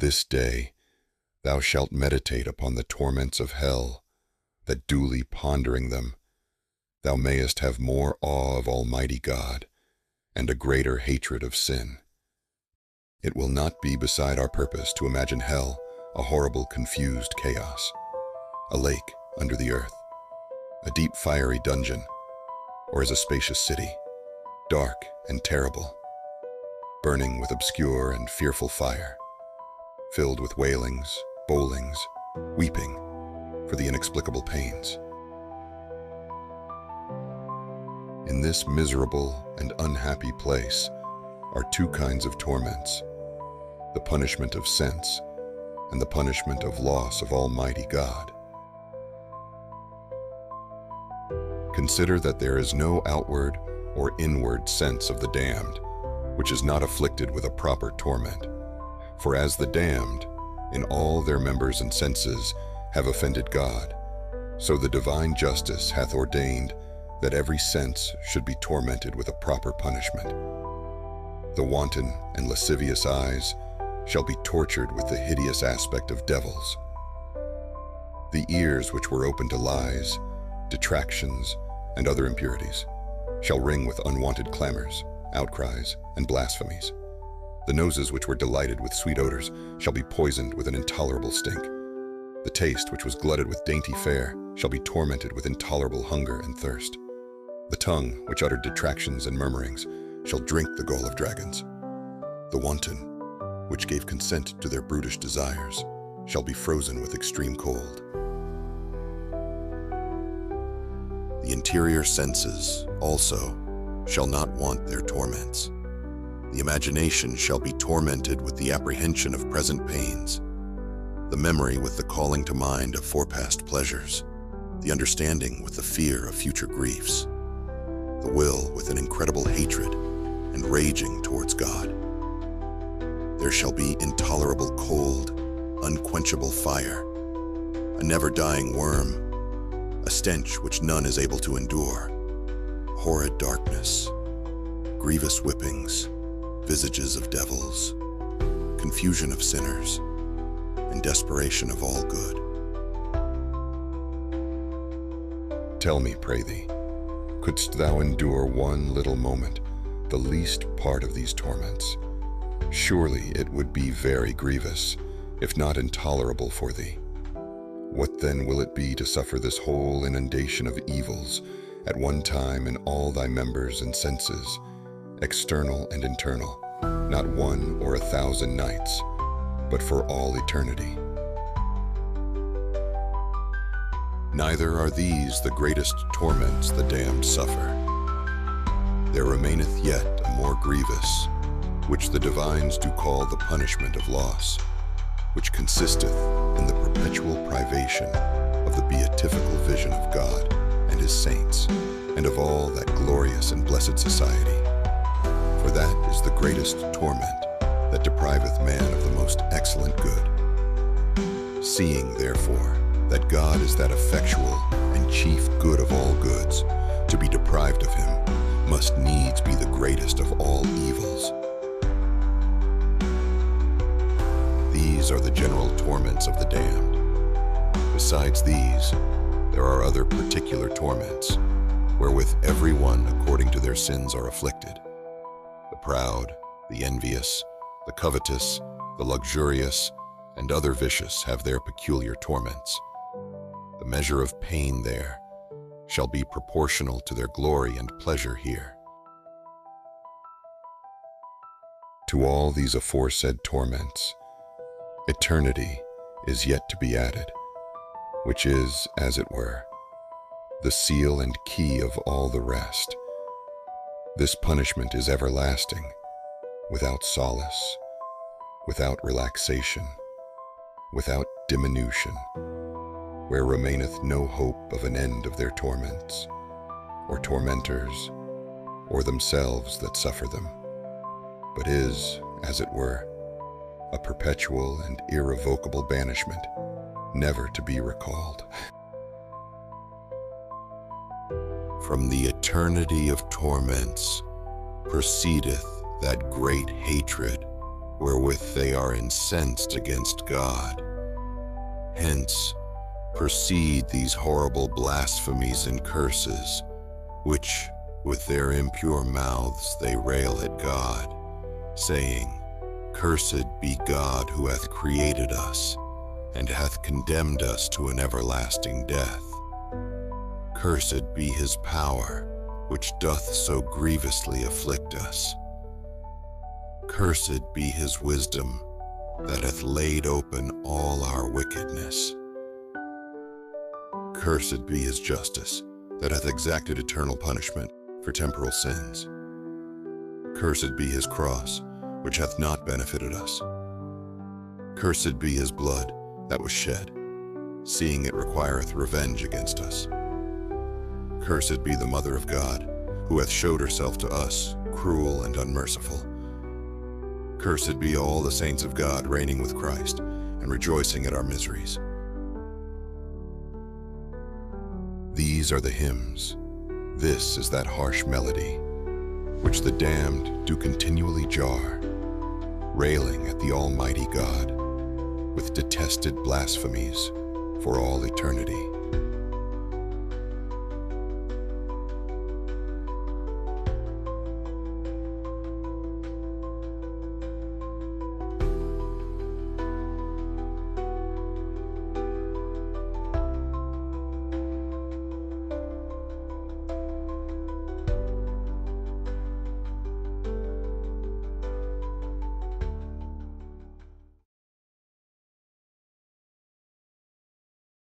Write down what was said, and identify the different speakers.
Speaker 1: this day thou shalt meditate upon the torments of hell, that duly pondering them, thou mayest have more awe of Almighty God and a greater hatred of sin. It will not be beside our purpose to imagine hell a horrible, confused chaos, a lake under the earth, a deep fiery dungeon, or as a spacious city, dark and terrible, burning with obscure and fearful fire, filled with wailings, bowlings, weeping for the inexplicable pains. In this miserable and unhappy place are two kinds of torments, the punishment of sense and the punishment of loss of Almighty God. Consider that there is no outward or inward sense of the damned, which is not afflicted with a proper torment. For as the damned, in all their members and senses, have offended God, so the divine justice hath ordained that every sense should be tormented with a proper punishment. The wanton and lascivious eyes shall be tortured with the hideous aspect of devils. The ears which were open to lies, detractions, and other impurities shall ring with unwanted clamors, outcries, and blasphemies. The noses which were delighted with sweet odors shall be poisoned with an intolerable stink. The taste which was glutted with dainty fare shall be tormented with intolerable hunger and thirst. The tongue which uttered detractions and murmurings shall drink the gall of dragons. The wanton, which gave consent to their brutish desires, shall be frozen with extreme cold. The interior senses also shall not want their torments. The imagination shall be tormented with the apprehension of present pains, the memory with the calling to mind of forepast pleasures, the understanding with the fear of future griefs, the will with an incredible hatred and raging towards God. There shall be intolerable cold, unquenchable fire, a never-dying worm, a stench which none is able to endure, horrid darkness, grievous whippings, visages of devils, confusion of sinners, and desperation of all good. Tell me, pray thee, couldst thou endure one little moment the least part of these torments? Surely it would be very grievous, if not intolerable for thee. What then will it be to suffer this whole inundation of evils at one time in all thy members and senses, external and internal, not 1 or 1,000 nights, but for all eternity? Neither are these the greatest torments the damned suffer. There remaineth yet a more grievous, which the divines do call the punishment of loss, which consisteth in the perpetual privation of the beatifical vision of God and his saints, and of all that glorious and blessed society. For that is the greatest torment that depriveth man of the most excellent good. Seeing, therefore, that God is that effectual and chief good of all goods, to be deprived of him must needs be the greatest of all evils. These are the general torments of the damned. Besides these, there are other particular torments, wherewith every one according to their sins are afflicted. The proud, the envious, the covetous, the luxurious, and other vicious have their peculiar torments. The measure of pain there shall be proportional to their glory and pleasure here. To all these aforesaid torments, eternity is yet to be added, which is, as it were, the seal and key of all the rest. This punishment is everlasting, without solace, without relaxation, without diminution, where remaineth no hope of an end of their torments, or tormentors, or themselves that suffer them, but is, as it were, a perpetual and irrevocable banishment, never to be recalled. From the eternity of torments proceedeth that great hatred wherewith they are incensed against God. Hence proceed these horrible blasphemies and curses, which with their impure mouths they rail at God, saying, Cursed be God who hath created us, and hath condemned us to an everlasting death. Cursed be his power, which doth so grievously afflict us. Cursed be his wisdom, that hath laid open all our wickedness. Cursed be his justice, that hath exacted eternal punishment for temporal sins. Cursed be his cross, which hath not benefited us. Cursed be his blood that was shed, seeing it requireth revenge against us. Cursed be the Mother of God, who hath showed herself to us cruel and unmerciful. Cursed be all the saints of God reigning with Christ, and rejoicing at our miseries. These are the hymns. This is that harsh melody, which the damned do continually jar, railing at the Almighty God, with detested blasphemies for all eternity.